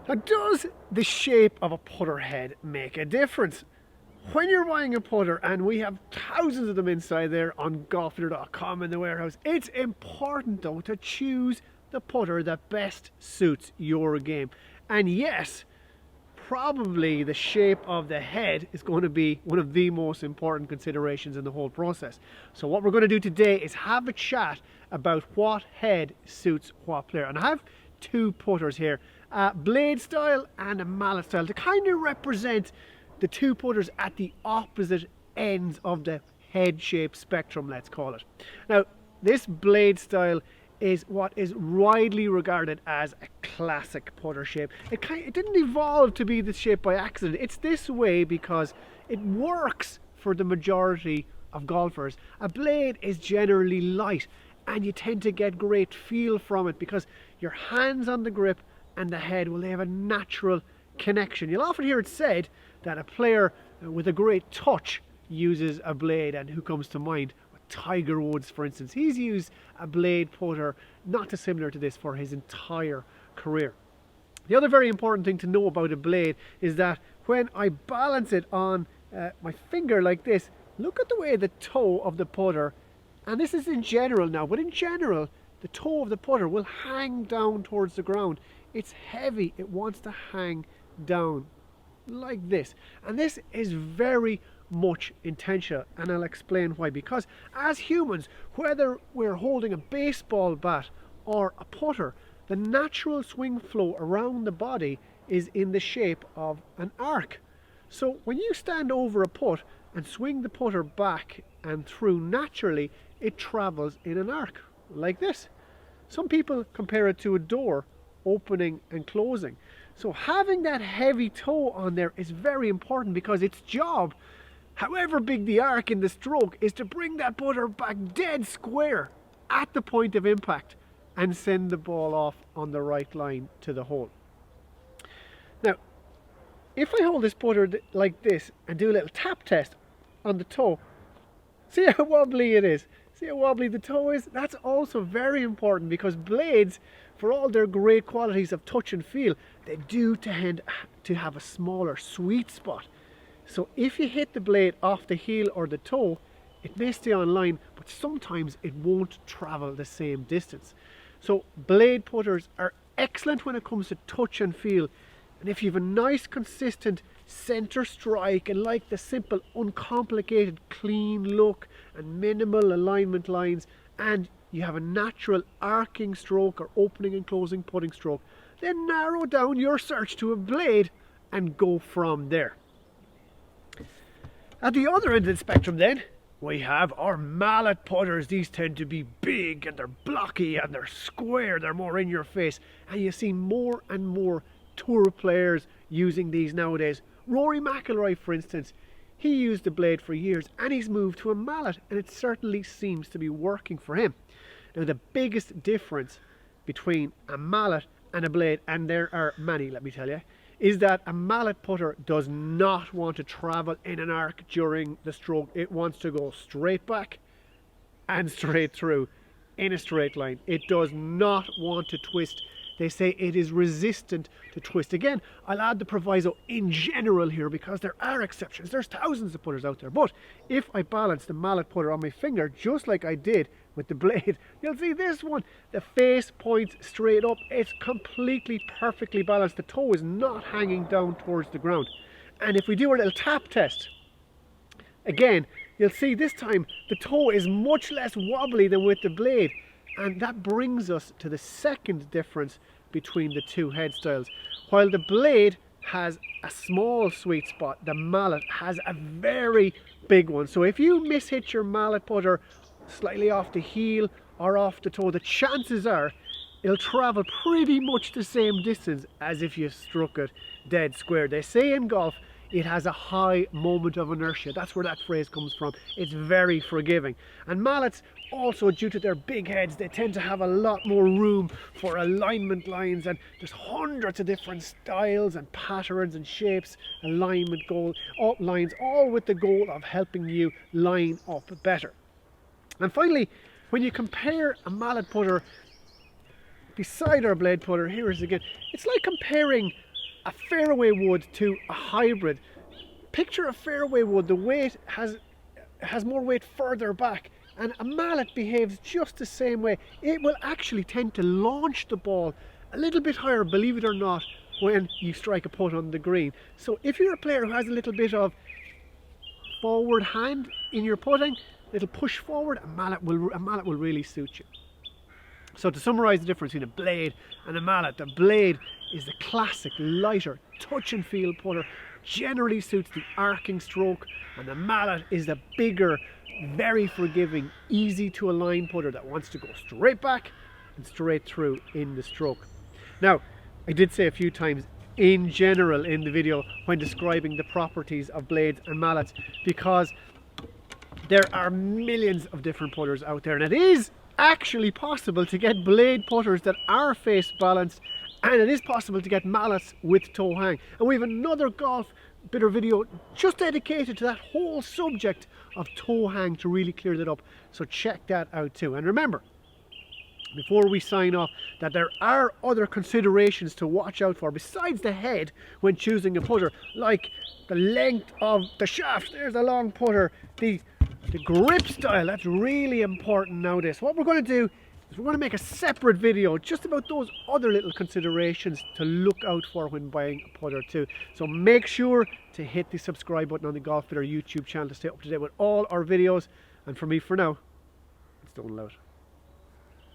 Now, does the shape of a putter head make a difference? When you're buying a putter, and we have thousands of them inside there on golfputter.com in the warehouse, it's important though to choose the putter that best suits your game. And yes, probably the shape of the head is going to be one of the most important considerations in the whole process. So what we're going to do today is have a chat about what head suits what player. And I have two putters here, a blade style and a mallet style, to kind of represent the two putters at the opposite ends of the head shape spectrum, let's call it. Now, this blade style is what is widely regarded as a classic putter shape. It didn't evolve to be this shape by accident. It's this way because it works for the majority of golfers. A blade is generally light and you tend to get great feel from it because your hands on the grip and the head, well, they have a natural connection. You'll often hear it said that a player with a great touch uses a blade, and who comes to mind? Tiger Woods, for instance. He's used a blade putter not dissimilar to this for his entire career. The other very important thing to know about a blade is that when I balance it on my finger like this, look at the way the toe of the putter, and this is in general now, but in general the toe of the putter will hang down towards the ground. It's heavy, it wants to hang down like this, and this is very much intentional, and I'll explain why. Because as humans, whether we're holding a baseball bat or a putter, the natural swing flow around the body is in the shape of an arc. So when you stand over a putt and swing the putter back and through naturally, it travels in an arc like this. Some people compare it to a door opening and closing. So having that heavy toe on there is very important because its job, however big the arc in the stroke, is to bring that putter back dead square at the point of impact and send the ball off on the right line to the hole. Now, if I hold this putter like this and do a little tap test on the toe, see how wobbly it is? See how wobbly the toe is? That's also very important because blades, for all their great qualities of touch and feel, they do tend to have a smaller sweet spot. So if you hit the blade off the heel or the toe, it may stay on line, but sometimes it won't travel the same distance. So blade putters are excellent when it comes to touch and feel. And if you have a nice consistent center strike and like the simple uncomplicated clean look and minimal alignment lines, and you have a natural arcing stroke or opening and closing putting stroke, then narrow down your search to a blade and go from there. At the other end of the spectrum then, we have our mallet putters. These tend to be big and they're blocky and they're square, they're more in your face, and you see more and more tour players using these nowadays. Rory McIlroy, for instance, he used a blade for years and he's moved to a mallet, and it certainly seems to be working for him. Now, the biggest difference between a mallet and a blade, and there are many, let me tell you, is that a mallet putter does not want to travel in an arc during the stroke. It wants to go straight back and straight through in a straight line. It does not want to twist. They say it is resistant to twist. Again, I'll add the proviso in general here because there are exceptions. There's thousands of putters out there. But if I balance the mallet putter on my finger just like I did with the blade, you'll see this one, the face points straight up. It's completely perfectly balanced. The toe is not hanging down towards the ground. And if we do a little tap test, again, you'll see this time the toe is much less wobbly than with the blade. And that brings us to the second difference between the two head styles. While the blade has a small sweet spot, the mallet has a very big one. So if you mishit your mallet putter slightly off the heel or off the toe, the chances are it'll travel pretty much the same distance as if you struck it dead square. They say in golf it has a high moment of inertia. That's where that phrase comes from. It's very forgiving. And mallets, also due to their big heads, they tend to have a lot more room for alignment lines, and there's hundreds of different styles and patterns and shapes, alignment lines, all with the goal of helping you line up better. And finally, when you compare a mallet putter beside our blade putter, here it is again, it's like comparing a fairway wood to a hybrid. Picture a fairway wood, the weight has more weight further back, and a mallet behaves just the same way. It will actually tend to launch the ball a little bit higher, believe it or not, when you strike a putt on the green. So if you're a player who has a little bit of forward hand in your putting, little push forward, a mallet will really suit you. So to summarise the difference between a blade and a mallet, the blade is the classic lighter touch and feel putter, generally suits the arcing stroke, and the mallet is the bigger, very forgiving, easy to align putter that wants to go straight back and straight through in the stroke. Now, I did say a few times in general in the video when describing the properties of blades and mallets, because there are millions of different putters out there, and it is actually possible to get blade putters that are face balanced, and it is possible to get mallets with toe hang. And we have another golf bitter video just dedicated to that whole subject of toe hang to really clear that up, so check that out too. And remember, before we sign off, that there are other considerations to watch out for besides the head when choosing a putter, like the length of the shaft. There's a long putter. The grip style, that's really important nowadays. What we're going to do is we're going to make a separate video just about those other little considerations to look out for when buying a putter too. So make sure to hit the subscribe button on the Golf Bitter YouTube channel to stay up to date with all our videos. And for me, for now, it's Donal out.